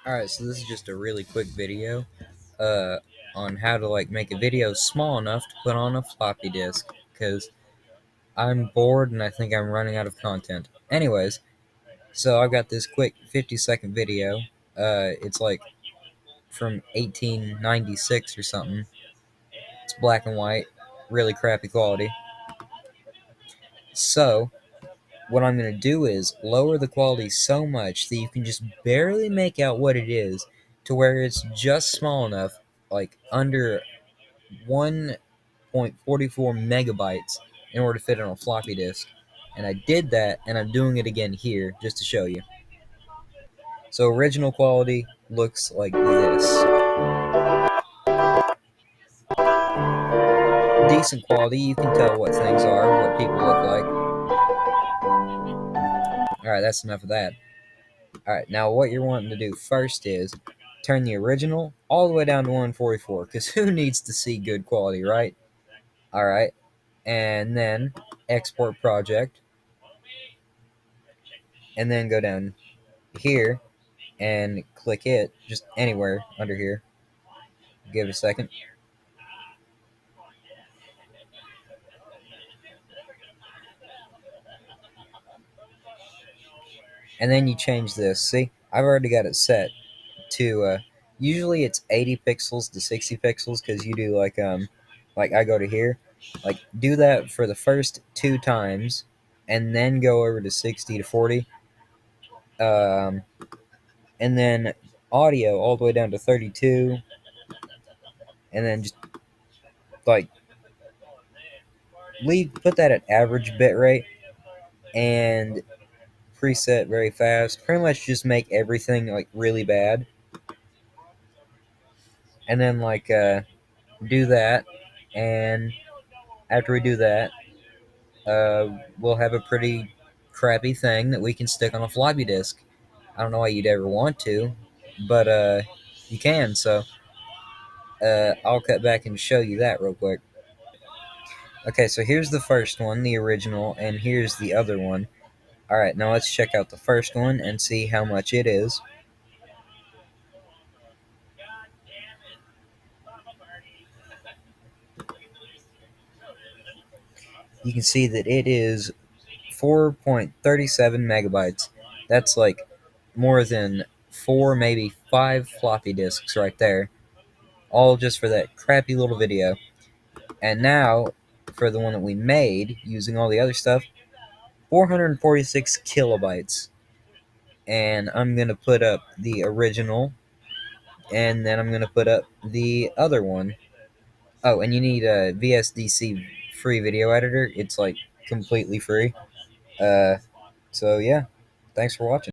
Alright, so this is just a really quick video uh, on how to make a video small enough to put on a floppy disk, because I'm bored and I think I'm running out of content. Anyways, so I've got this quick 50-second video. It's like from 1896 or something. It's black and white, really crappy quality. So what I'm going to do is lower the quality so much that you can just barely make out what it is, to where it's just small enough, like under 1.44 megabytes, in order to fit on a floppy disk. And I did that, and I'm doing it again here just to show you. So original quality looks like this. Decent quality, you can tell what things are, what people look like. Alright, that's enough of that. Alright, now what you're wanting to do first is turn the original all the way down to 144, because who needs to see good quality, right? Alright, and then export project, and then go down here and click it, just anywhere under here. Give it a second. And then you change this. See, I've already got it set to, usually it's 80 pixels to 60 pixels, because you do like I go to here, do that for the first 2 times, and then go over to 60 to 40, and then audio all the way down to 32, and then just put that at average bitrate, and preset very fast. Pretty much just make everything really bad, and then do that. And after we do that, we'll have a pretty crappy thing that we can stick on a floppy disk. I don't know why you'd ever want to, but you can. So I'll cut back and show you that real quick. Okay, so here's the first one, the original, and here's the other one. Alright, now let's check out the first one and see how much it is. You can see that it is 4.37 megabytes. That's like more than 4, maybe 5 floppy disks right there, all just for that crappy little video. And now, for the one that we made, using all the other stuff, 446 kilobytes. And I'm going to put up the original, and then I'm going to put up the other one. Oh, and you need a vsdc free video editor. It's completely free. So yeah, thanks for watching.